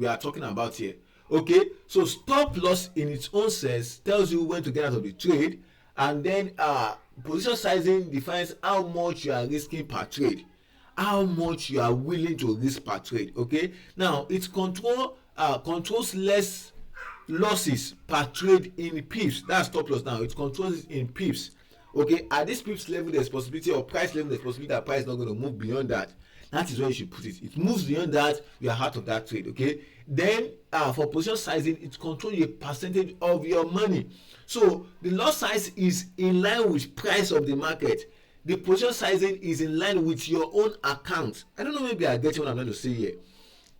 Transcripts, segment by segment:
we are talking about here. Okay, so stop loss in its own sense tells you when to get out of the trade, and then position sizing defines how much you are risking per trade, how much you are willing to risk per trade. Okay, now it controls less losses per trade in pips. That's stop loss. Now it controls it in pips. Okay, at this pips level there's possibility, or price level there's possibility that price is not going to move beyond that. That is where you should put it. It moves beyond that, you are out of that trade. Okay, then for position sizing, it controls a percentage of your money. So the lot size is in line with price of the market. The position sizing is in line with your own account. I don't know, maybe I get what I'm trying to say here.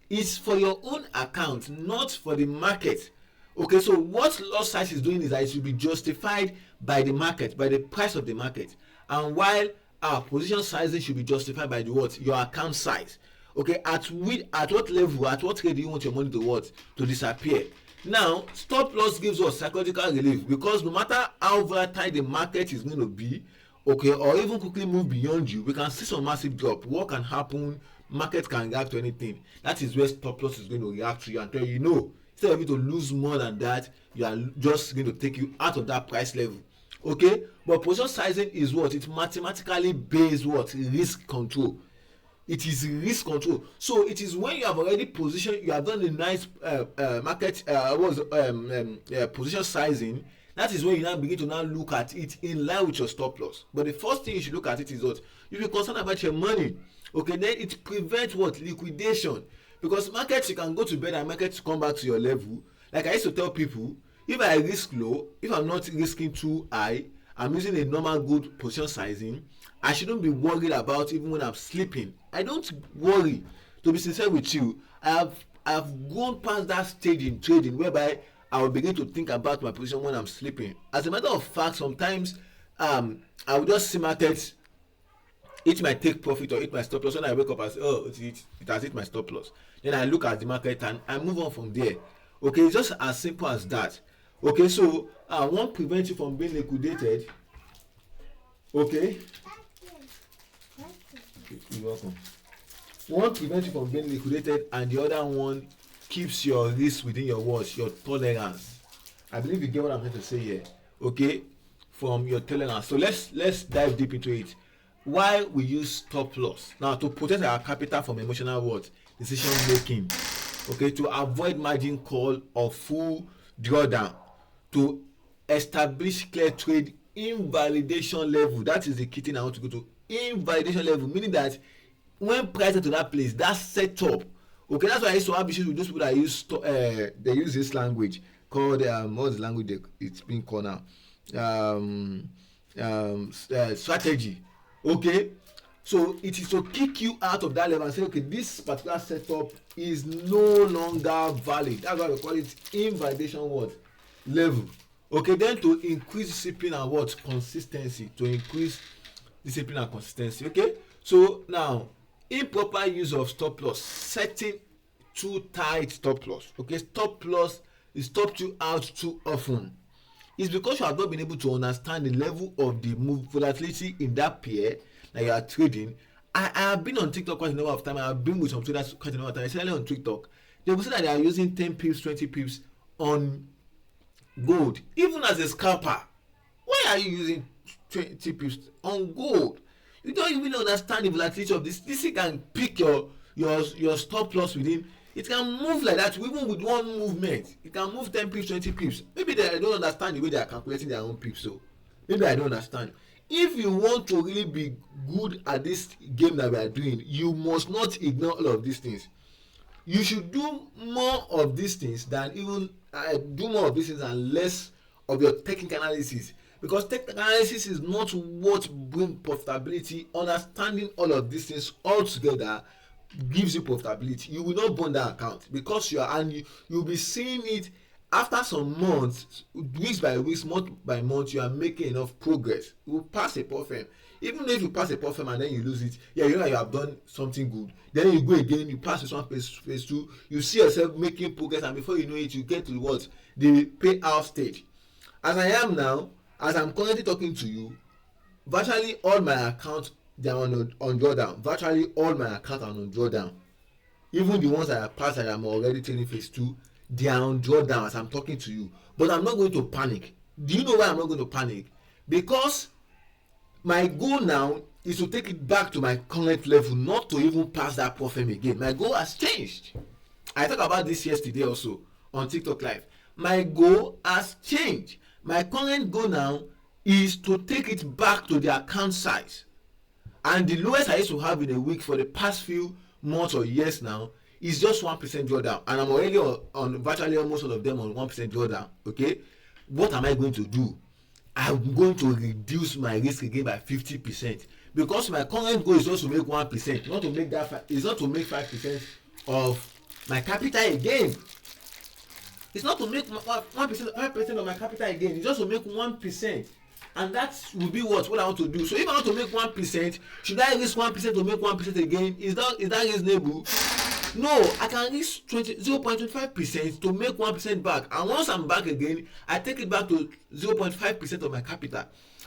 It's for your own account, not for the market. Okay, so what lot size is doing is that it should be justified by the market, by the price of the market, and while our position sizing should be justified by the what, your account size. Okay, at what level, at what rate do you want your money to what, to disappear? Now stop loss gives us psychological relief, because no matter how volatile the market is going to be, okay, or even quickly move beyond you, we can see some massive drop. What can happen? Market can react to anything. That is where stop loss is going to react to you and tell you, no, instead of you to lose more than that, you are just going to take you out of that price level. Okay, but position sizing is what, it mathematically based what, risk control. It is risk control. So it is when you have already positioned, you have done a nice market position sizing. That is when you now begin to now look at it in line with your stop loss. But the first thing you should look at it is what, if you're concerned about your money, okay, then it prevents what, liquidation. Because markets, you can go to bed and markets come back to your level. Like I used to tell people, if I risk low, if I'm not risking too high, I'm using a normal good position sizing, I shouldn't be worried about even when I'm sleeping. I don't worry. To be sincere with you, I've gone past that stage in trading whereby I will begin to think about my position when I'm sleeping. As a matter of fact, sometimes I will just see markets, it might take profit or hit my stop loss. When I wake up, I say, oh, it has hit my stop loss. Then I look at the market and I move on from there. Okay, it's just as simple as that. Okay, so one prevents you from being liquidated. Okay, you're welcome. One prevents you from being liquidated, and the other one keeps your risk within your watch, your tolerance. I believe you get what I'm trying to say here. Okay, from your tolerance. So let's dive deep into it. Why we use stop loss? Now, to protect our capital from emotional what, decision making. Okay, to avoid margin call or full drawdown, to establish clear trade invalidation level. That is the key thing I want to go to. Invalidation level, meaning that when price to that place, that setup. Okay, that's why I used to have issues with those people that use they use this language called what's the language it's being called now? Strategy. Okay, so it is to kick you out of that level and say, okay, this particular setup is no longer valid. That's why we call it invalidation what, level. Okay, then to increase discipline and what, consistency, to increase discipline and consistency. Okay, so now improper use of stop loss, setting too tight stop loss. Okay, stop loss is stopped you out too often. It's because you have not been able to understand the level of the volatility in that pair that you are trading. I have been on TikTok quite a number of times. I have been with some traders quite a number of times, especially on TikTok. They will say that they are using 10 pips, 20 pips on gold. Even as a scalper, why are you using 20 pips on gold? You don't even understand the volatility of this. This can pick your stop loss within. It can move like that even with one movement. It can move 10 pips, 20 pips. Maybe they don't understand the way they are calculating their own pips. So maybe I don't understand. If you want to really be good at this game that we are doing, you must not ignore all of these things. You should do more of these things than even do more of these things and less of your technical analysis. Because technical analysis is not what brings profitability. Understanding all of these things all together gives you profitability. You will not burn that account because you'll be seeing it after some months, weeks by weeks, month by month. You are making enough progress. You will pass a profit. Even if you pass a profit and then you lose it, yeah, you know you have done something good. Then you go again, you pass this one phase two, you see yourself making progress, and before you know it, you get to what, the payout stage. As I am now, as I'm currently talking to you, virtually all my accounts, they are on drawdown. Virtually all my accounts are on drawdown. even the ones that are past that I'm already trading phase 2, they are on drawdown as I'm talking to you. But I'm not going to panic. Do you know why I'm not going to panic? Because my goal now is to take it back to my current level, not to even pass that profit again. My goal has changed. I talked about this yesterday also on TikTok live. My goal has changed. My current goal now is to take it back to the account size. And the lowest I used to have in a week for the past few months or years now is just 1% drawdown, and I'm already on virtually almost all of them on 1% drawdown. Okay, what am I going to do? I'm going to reduce my risk again by 50%, because my current goal is just to make 1%, not to make that is not to make 5% of my capital again. It's not to make 1%, 5% of my capital again. It's just to make 1. And that will be what I want to do. So if I want to make 1%, should I risk 1% to make 1% again? Is that reasonable? No, I can risk 0.25% to make 1% back. And once I'm back again, I take it back to 0.5% of my capital.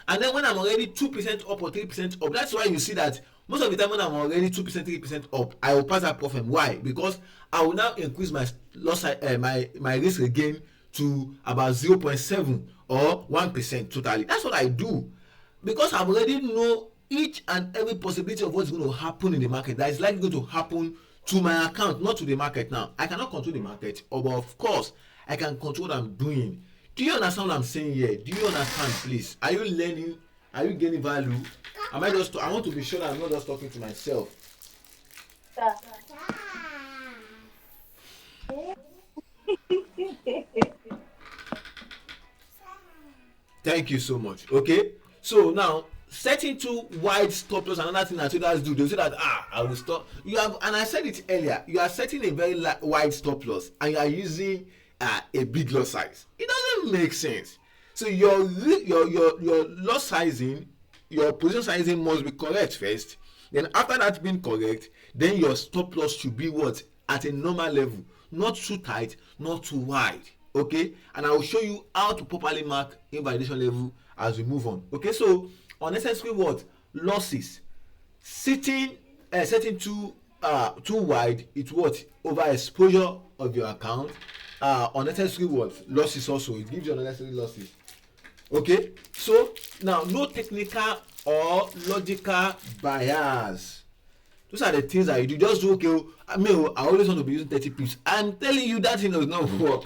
And then when I'm already 2% up or 3% up, that's why you see that most of the time when I'm already 2%, 3% up, I will pass that profit. Why? Because I will now increase my loss, my risk again to about 0.7 or 1% totally. That's what I do, because I already know each and every possibility of what's going to happen in the market that is likely going to happen to my account, not to the market. Now I cannot control the market, but of course I can control what I'm doing. Do you understand what I'm saying here? Do you understand? Please, are you learning? Are you gaining value? I want to be sure that I'm not just talking to myself. Thank you so much. Okay, so now setting too wide stop loss, another thing that traders do, they say that I will stop. You have, and I said it earlier, you are setting a very wide stop loss and you are using a big loss size. It doesn't make sense. So your loss sizing, your position sizing must be correct first. Then after that being correct, then your stop loss should be what? At a normal level, not too tight, not too wide. Okay, and I will show you how to properly mark invalidation level as we move on. Okay, so unnecessary what? Losses. Setting too wide, it's what? Overexposure of your account. Unnecessary what? Losses also. It gives you unnecessary losses. Okay, so now no technical or logical bias. Those are the things that you do. Just do, okay, I always want to be using 30 pips. I'm telling you that thing does not work.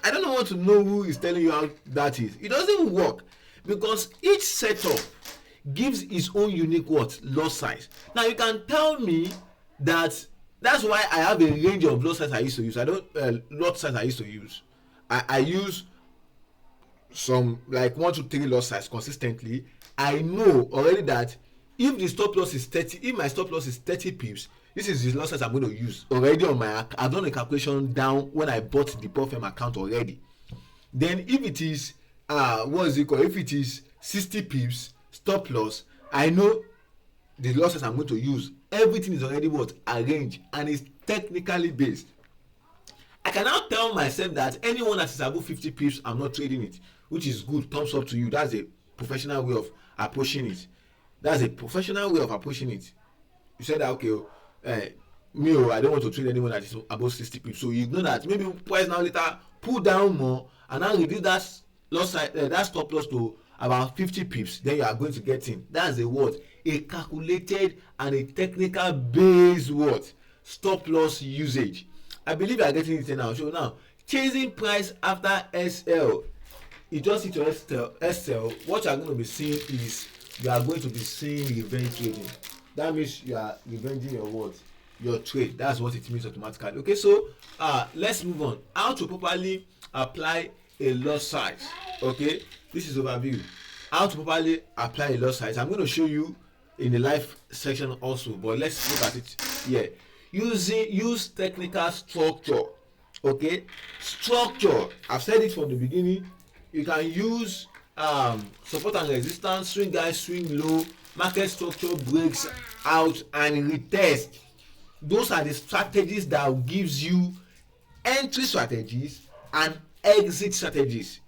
I don't want to know who is telling you how that is. It doesn't work, because each setup gives its own unique what? Loss size. Now you can tell me that's why I have a range of loss size I used to use. I don't lot size I used to use. I use some like 1 to 3 loss size consistently. I know already that if the stop loss is 30, if my stop loss is 30 pips, this is the loss size I'm going to use already on my. I've done a calculation down when I bought the Profem account already. Then if it is if it is 60 pips stop loss, I know the losses I'm going to use. Everything is already what? Arranged, and is technically based. I can now tell myself that anyone that is above 50 pips, I'm not trading it, which is good. Thumbs up to you. That's a professional way of approaching it. You said that, okay, I don't want to trade anyone that is above 60 pips. So you know that maybe price now later pull down more and now reduce that loss that stop loss to about 50 pips. Then you are going to get in. That's a what? A calculated and a technical based what? Stop loss usage. I believe you are getting it now. So now chasing price after SL. You just hit your SL. What you are going to be seeing is you are going to be seeing revenge trading. That means you are revenging your what? Your trade. That's what it means automatically. Okay, so let's move on. How to properly apply a loss size. Okay, this is overview. How to properly apply a loss size. I'm going to show you in the live section also, but let's look at it here. Use technical structure. Okay, structure. I've said it from the beginning. You can use support and resistance, swing high, swing low, market structure, breaks out and retest. Those are the strategies that gives you entry strategies and exit strategies.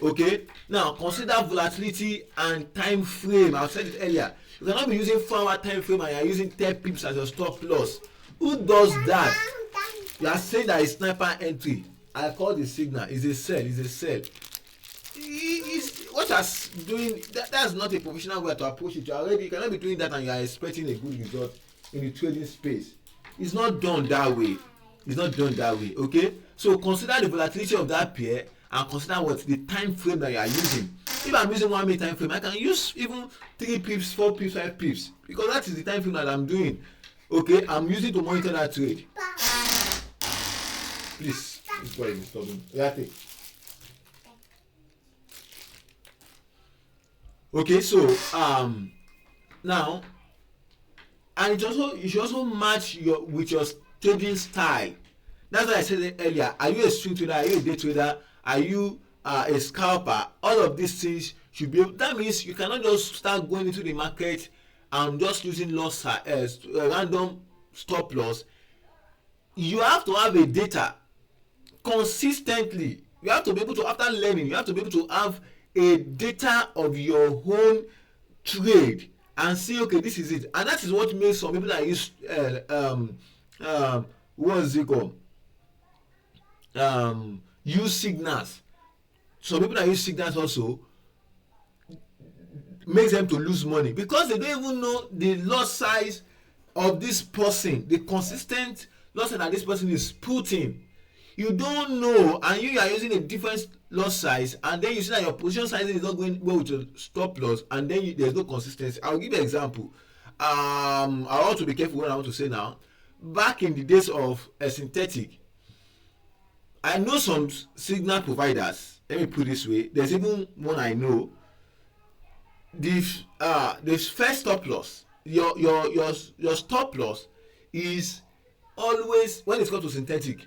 Okay, now consider volatility and time frame. I said it earlier, you cannot be using 4-hour time frame and you are using 10 pips as your stop loss. Who does that? You are saying that is sniper entry. I call the signal. It's a sell. It's a sell. What you're doing, that's not a professional way to approach it. You cannot be doing that and you are expecting a good result in the trading space. It's not done that way. It's not done that way. Okay, so consider the volatility of that pair and consider what the time frame that you are using. If I'm using 1 minute time frame, I can use even 3 pips, 4 pips, 5 pips, because that is the time frame that I'm doing. Okay, I'm using to monitor that trade. Please, this boy is disturbing. Okay, so now, and you should also match with your trading style. That's why I said it earlier. Are you a swing trader? Are you a day trader? Are you a scalper? All of these things should be. That means you cannot just start going into the market and just using loss random stop loss. You have to have a data consistently. You have to be able to, after learning, you have to be able to have a data of your own trade and see, okay, this is it. And that is what makes some people that use what's it called, use signals. Some people that use signals also makes them to lose money because they don't even know the loss size of this person, the consistent loss that this person is putting. You don't know, and you are using a different loss size, and then you see that your position sizing is not going well with your stop loss, and then there's no consistency. I'll give you an example. I want to be careful what I want to say now. Back in the days of synthetic, I know some signal providers. Let me put it this way. There's even one I know. This first stop loss, your stop loss is always, when it's called to synthetic,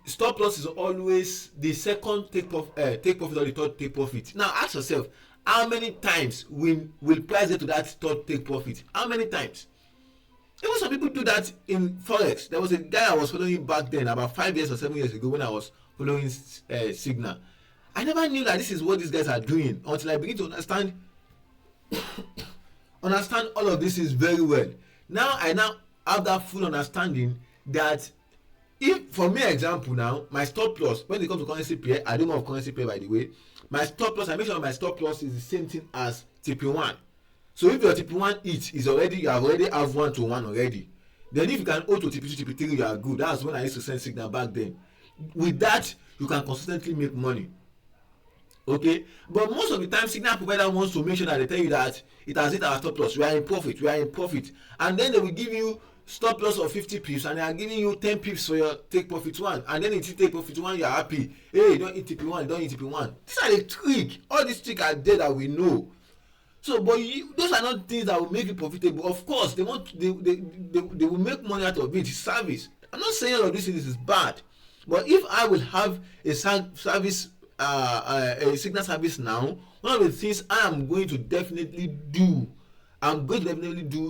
stop loss is always the second take profit or the third take profit. Now ask yourself, how many times will price get to that third take profit? How many times? Even some people do that in Forex. There was a guy I was following back then, about 5 years or 7 years ago, when I was following Signal. I never knew that this is what these guys are doing until I begin to understand all of this is very well. Now I have that full understanding that if, for me example now, my stop loss, when it comes to currency pair, I don't know of currency pair by the way, my stop loss, I make sure my stop loss is the same thing as TP1. So if your TP1 hit is already, you have 1-to-1 already, then if you can hold to TP2, TP3, you are good. That's when I used to send signal back then. With that, you can consistently make money. Okay, but most of the time signal provider wants to make sure that they tell you that it has hit our stop loss, we are in profit, and then they will give you stop loss of 50 pips and they are giving you 10 pips for your take profit one, and then if you take profit one, you are happy. Hey, don't hit TP1, don't hit TP1. These are the trick. All these tricks are there that we know. So, but those are not things that will make you profitable. Of course, they will make money out of it. Service. I'm not saying all of these things is bad, but if I will have a service, a signal service now, one of the things I am going to definitely do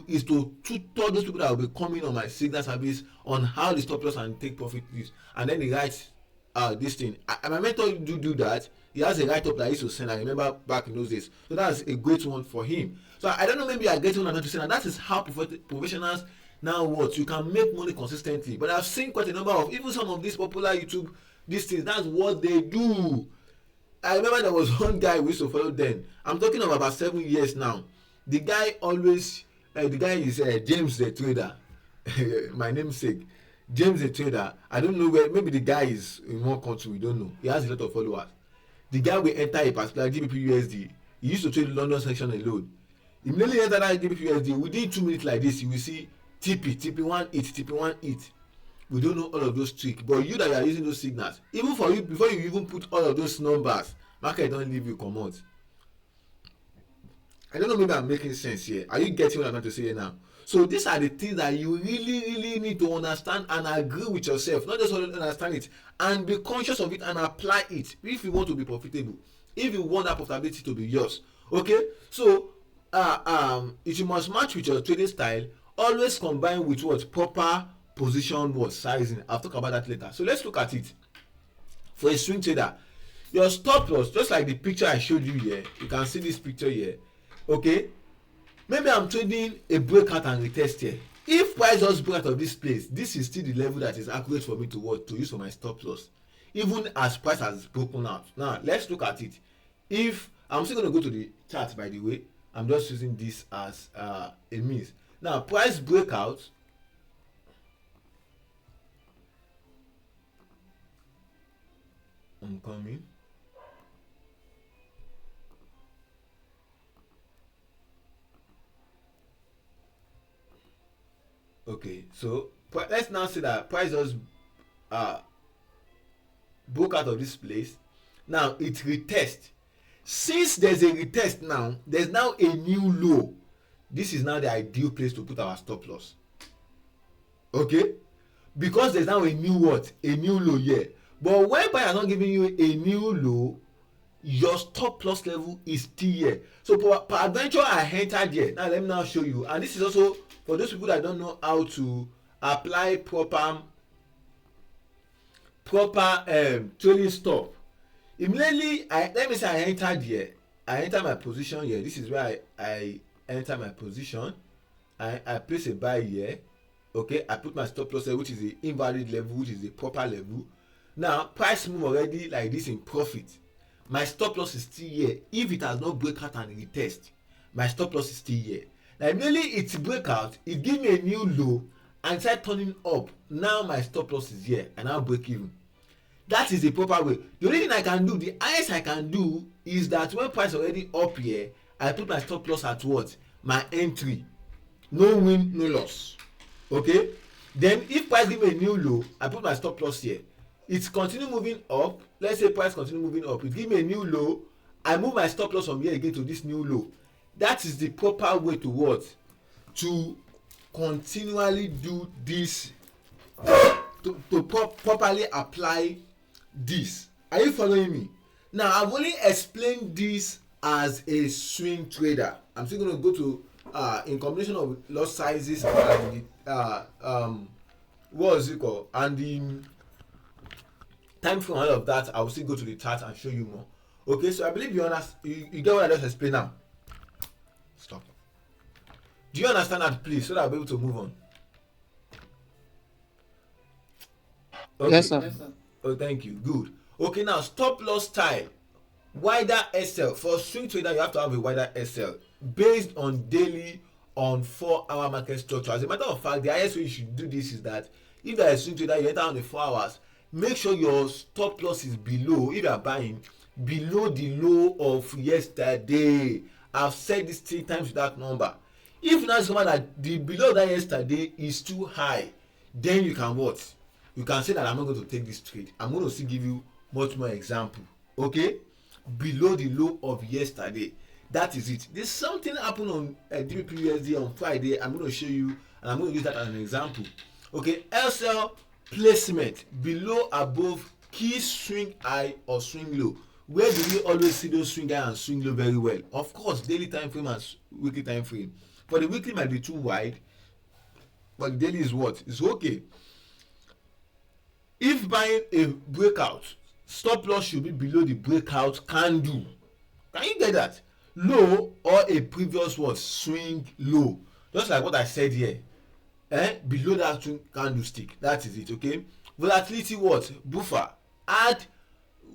is to tutor those people that will be coming on my signal service on how the stop loss and take profit is, and then they write this thing. My mentor do that. He has a write-up that I used to send. I remember back in those days. So that's a great one for him. So I don't know, maybe I get one or not to send, and that is how professionals now work. You can make money consistently. But I've seen quite a number of, even some of these popular YouTube, these things, that's what they do. I remember there was one guy we used to follow then. I'm talking of about 7 years now. The guy always, the guy is James the Trader. My namesake. James the Trader. I don't know where, maybe the guy is in one country, we don't know. He has a lot of followers. The guy will enter a particular GBP USD. He used to trade London section alone. Immediately enter that GBP USD, within 2 minutes like this, you will see TP1 hit, TP1 hit. We don't know all of those tricks, but you that are using those signals, even for you, before you even put all of those numbers, market don't leave you come out. I don't know, maybe I'm making sense here. Are you getting what I'm trying to say here now? So these are the things that you really need to understand and agree with yourself. Not just understand it and be conscious of it and apply it if you want to be profitable. If you want that profitability to be yours. Okay? So it must match with your trading style. Always combine with what? Proper position, what? Sizing. I'll talk about that later. So let's look at it. For a swing trader, your stop loss, just like the picture I showed you here, you can see this picture here, okay. Maybe I'm trading a breakout and retest here. If price just break out of this place, this is still the level that is accurate for me to what, to use for my stop loss, even as price has broken out. Now let's look at it. If I'm still going to go to the chart, by the way, I'm just using this as a means. Now price breakout, I'm coming. Okay, so let's now say that price just broke out of this place. Now it retest. Since there's a retest now, there's now a new low. This is now the ideal place to put our stop loss. Okay, because there's now a new what? A new low here. But when price is not giving you a new low, your stop loss level is still here. So per adventure I entered here. Now let me now show you. And this is also for those people that don't know how to apply proper trading stop. Immediately let me say I entered here. I enter my position here. This is where I enter my position. I place a buy here. Okay, I put my stop loss here, which is the invalid level, which is the proper level. Now price move already like this in profit. My stop loss is still here. If it has not break out and retest, my stop loss is still here. Now immediately it break out, it give me a new low and start turning up. Now my stop loss is here and now break even. That is the proper way. The only thing I can do, the highest I can do, is that when price already up here, I put my stop loss at what? My entry. No win, no loss. Okay? Then if price give me a new low, I put my stop loss here. It continue moving up. Let's say price continue moving up. It give me a new low. I move my stop loss from here again to this new low. That is the proper way to what? To continually do this. To properly apply this. Are you following me? Now I've only explained this as a swing trader. I'm still going to go to in combination of lot sizes and the what is it called, and the time frame, all of that. I will still go to the chart and show you more. Okay, so I believe you understand. You get what I just explained now. Stop. Do you understand that, please, so that I'll be able to move on? Okay. Yes, sir. Oh, thank you. Good. Okay, now stop loss style. Wider SL. For swing trader, you have to have a wider SL based on daily, on 4-hour market structure. As a matter of fact, the highest way you should do this is that if there is swing trader, you enter on the 4 hours. Make sure your stop loss is below, if you are buying, below the low of yesterday. I've said this 3 times with that number. If now discover that the below that yesterday is too high, then you can what? You can say that I'm not going to take this trade. I'm going to still give you much more example. Okay? Below the low of yesterday. That is it. There's something happened on DBPUSD on Friday. I'm going to show you, and I'm going to use that as an example. Okay? LCL placement below, above key swing high or swing low. Where do we always see those swing high and swing low very well? Of course, daily time frame and weekly time frame. For the weekly might be too wide, but the daily is what? It's okay. If buying a breakout, stop loss should be below the breakout candle. Can you get that? Low or a previous what? Swing low. Just like what I said here. Below that swing candlestick. That is it, okay? Volatility what? Buffer. Add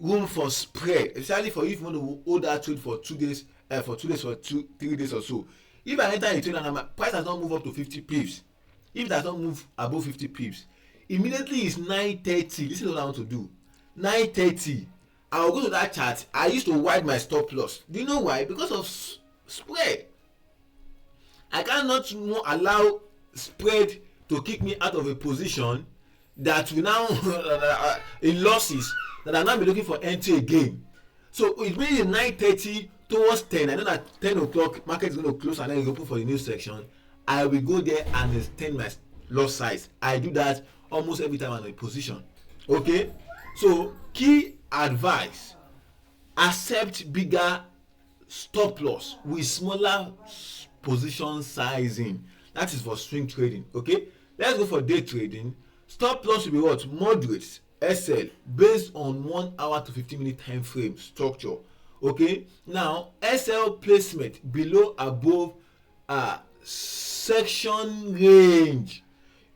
room for spread, especially for if you want to hold that trade for 2 days, for 3 days or so. If I enter a trade and my price has not moved up to 50 pips, if it does not move above 50 pips, immediately it's 9:30. This is what I want to do. 9:30. I will go to that chart. I used to widen my stop loss. Do you know why? Because of spread. I cannot allow spread to kick me out of a position that will now in losses that I now be looking for entry again. So it means in 9:30 towards 10. I know that 10 o'clock market is going to close and then you open for the new section. I will go there and extend my loss size. I do that almost every time I'm in position. Okay, so key advice: accept bigger stop loss with smaller position sizing. That is for swing trading. Okay, let's go for day trading. Stop loss will be what? Moderate. SL based on 1 hour to 15-minute time frame structure. Okay, now SL placement below above section range.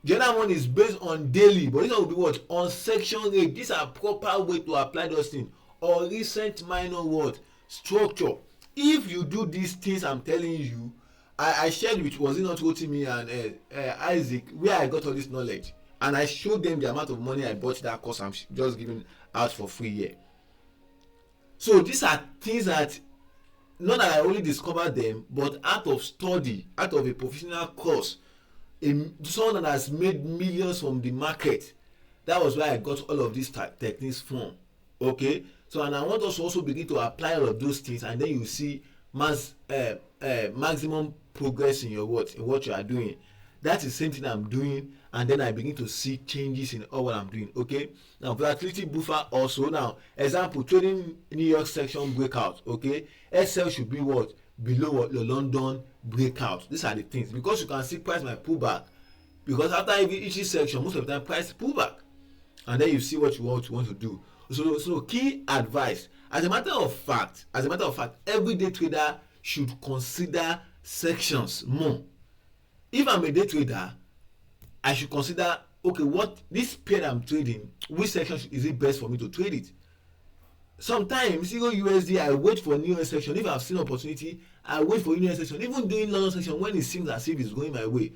The other one is based on daily, but this one will be what? On section range. These are proper way to apply those things. Or recent minor what? Structure. If you do these things I'm telling you, I shared with, was it not Rotimi and Isaac, where I got all this knowledge, and I showed them the amount of money I bought that course I'm just giving out for free here. So these are things that not that I only discovered them, but out of study, out of a professional course, someone that has made millions from the market. That was where I got all of these techniques from. Okay, so and I want us to also begin to apply all of those things, and then you see maximum progress in your what you are doing. That is the same thing I'm doing, and then I begin to see changes in all what I'm doing. Okay, now volatility buffer also. Now example, trading New York section breakout. Okay, SL should be what? Below what? The London breakout. These are the things, because you can see price might pull back, because after each section most of the time price pull back, and then you see what you want to do. So key advice, as a matter of fact, everyday trader should consider sections more. If I'm a day trader, I should consider, okay, what this pair I'm trading, which section is it best for me to trade it. Sometimes Euro USD, I wait for new section. If I've seen opportunity, I wait for new section. Even during London section, when it seems as if it's going my way,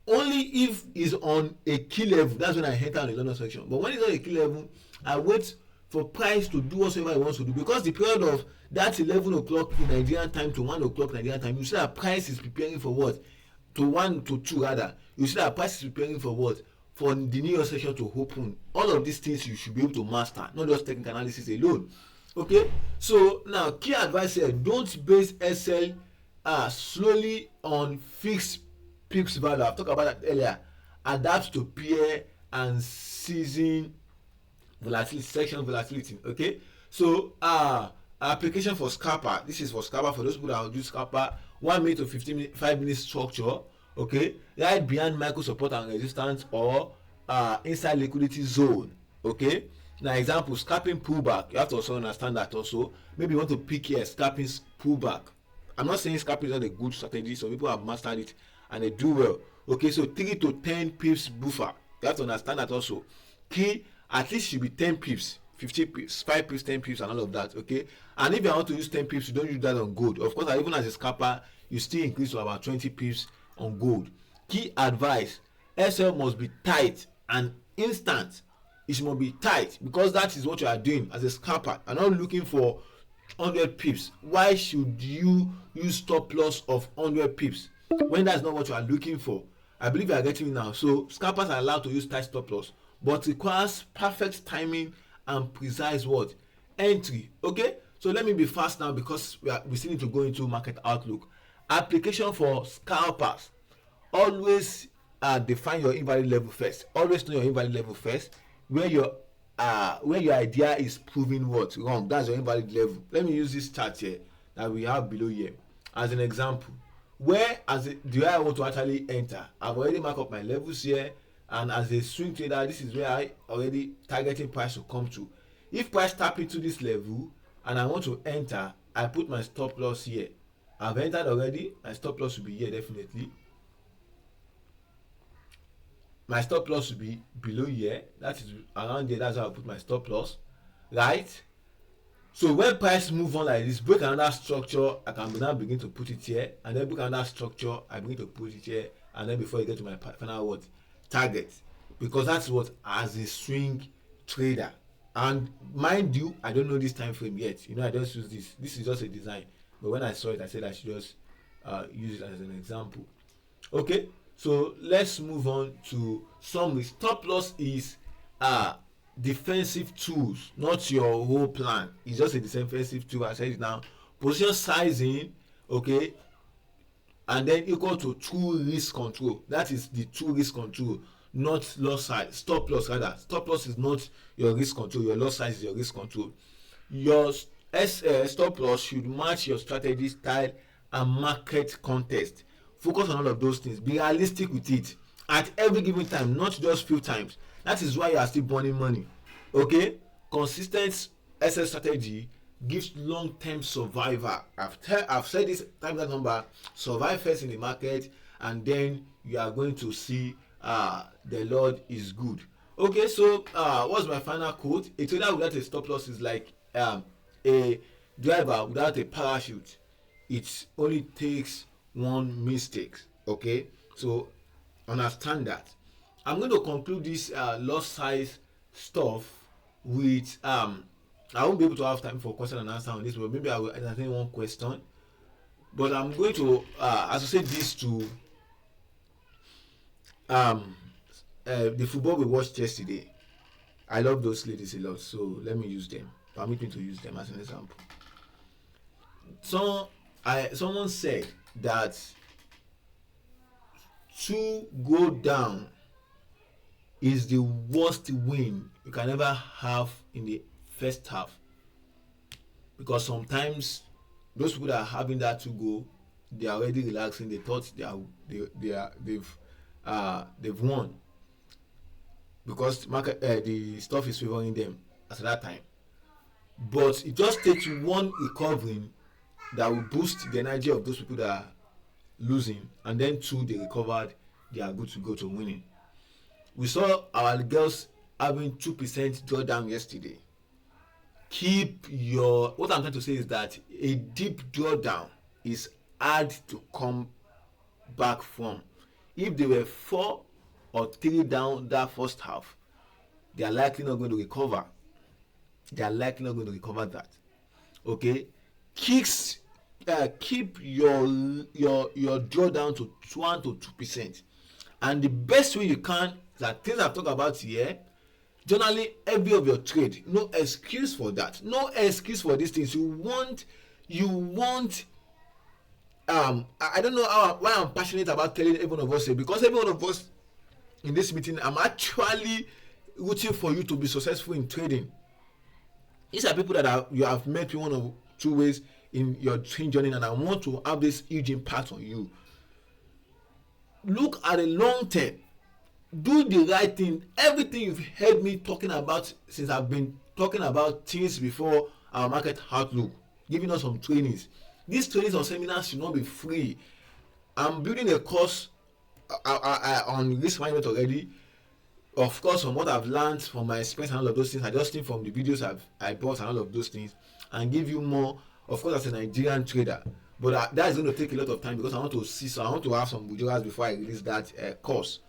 only if it's on a key level, that's when I enter the London section. But when it's on a key level, I wait for price to do whatever it wants to do, because the period of that 11 o'clock in Nigerian time to 1 o'clock Nigerian time, you see that price is preparing for what? To 1 to 2 rather. You see that price is preparing for what? For the New York section to open. All of these things you should be able to master, not just technical analysis alone. Okay, so now key advice here: don't base SL slowly on fixed pips value. I've talked about that earlier. Adapt to peer and season volatility, section volatility. Okay, so application for scalper. This is for scalper, for those people that do scalper. 1 minute to 5 minute structure. Okay, right behind micro support and resistance, or inside liquidity zone. Okay, now example, scalping pullback. You have to also understand that also. Maybe you want to pick here scalping pullback. I'm not saying scalping is not a good strategy. Some people have mastered it and they do well. Okay, so 3 to 10 pips buffer. You have to understand that also. Key at least should be 10 pips, 50 pips, 5 pips, 10 pips, and all of that. Okay, and if you want to use 10 pips, you don't use that on gold. Of course, even as a scalper, you still increase to about 20 pips on gold. Key advice: SL must be tight and instant. It must be tight, because that is what you are doing as a scalper. I'm not looking for 100 pips. Why should you use stop loss of 100 pips when that's not what you are looking for? I believe you are getting it now. So scalpers are allowed to use tight stop loss, but requires perfect timing and precise what? Entry. Okay, so let me be fast now, because we still need to go into market outlook. Application for scalpers: always define your invalid level first. Always know your invalid level first, where your idea is proving what? Wrong. That's your invalid level. Let me use this chart here that we have below here as an example. Where do I want to actually enter? I've already marked up my levels here, and as a swing trader, this is where I already targeting price to come to. If price tap into this level and I want to enter, I put my stop loss here. I've entered already. My stop loss will be here definitely. My stop loss will be below here. That is around here. That's how I put my stop loss, right? So when price move on like this, break another structure, I can now begin to put it here, and then break another structure, I begin to put it here, and then before you get to my final what? Target. Because that's what, as a swing trader. And mind you, I don't know this time frame yet. You know, I just use this. This is just a design. But when I saw it, I said I should just use it as an example. Okay, so let's move on to summary. Stop loss is defensive tools, not your whole plan. It's just a defensive tool. I said it now. Position sizing, okay, and then equal to true risk control. That is the true risk control, not loss size. Stop loss rather. Stop loss is not your risk control. Your loss size is your risk control. Your stop loss should match your strategy, style, and market context. Focus on all of those things. Be realistic with it. at every given time, not just few times. That is why you are still burning money. Okay, consistent SS strategy gives long-term survival. I've said this time that number. Survive first in the market, and then you are going to see the Lord is good. Okay, so what's my final quote? A trader without a stop loss is like a driver without a parachute. It only takes one mistake. Okay, so understand that. I'm going to conclude this loss size stuff with I won't be able to have time for question and answer on this, but maybe I will entertain one question. But I'm going to associate this to um the football we watched yesterday. I love those ladies a lot, so let me use them. Permit me to use them as an example. Someone said that to go down is the worst win you can ever have in the first half, because sometimes those people that are having that to go, they are already relaxing. They thought they've won because the stuff is favoring them at that time. But it just takes one recovering that will boost the energy of those people that are losing, and then two, they recovered, they are good to go to winning. We saw our girls having 2% drawdown yesterday. What I'm trying to say is that a deep drawdown is hard to come back from. If they were 4 or 3 down that first half, they are likely not going to recover. That. Okay, keep your drawdown to 1 to 2%, and the best way you can, that things I've talked about here, journaling every of your trade. No excuse for that. No excuse for these things. You want I don't know why I'm passionate about telling every one of us here, because every one of us in this meeting, I'm actually rooting for you to be successful in trading. These are people that you have met in one or two ways in your trading journey, and I want to have this huge impact on you. Look at the long term. Do the right thing. Everything you've heard me talking about since I've been talking about things before our market outlook, giving us some trainings. These trainings or seminars should not be free. I'm building a course on risk management already. Of course, from what I've learned from my experience and all of those things, I just think from the videos I bought and all of those things, and give you more, of course, as a Nigerian trader. But that is going to take a lot of time, because I want to have some bujoras before I release that course.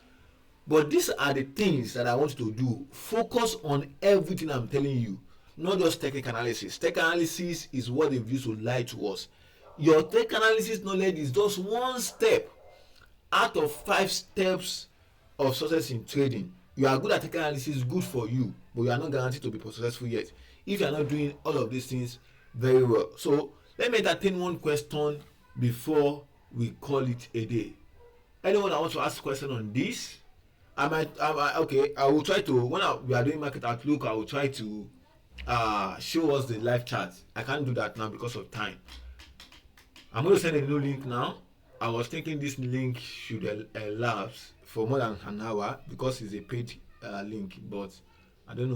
But these are the things that I want you to do. Focus on everything I'm telling you, not just technical analysis. Tech analysis is what they've used to lie to us. Your tech analysis knowledge is just one step out of 5 steps of success in trading. You are good at tech analysis, good for you, but you are not guaranteed to be successful yet if you are not doing all of these things very well. So let me entertain one question before we call it a day. Anyone that wants to ask a question on this? I will try to, when we are doing market outlook, I will try to show us the live chart. I can't do that now because of time. I'm going to send a new link now. I was thinking this link should elapse for more than an hour because it's a paid link, but I don't know.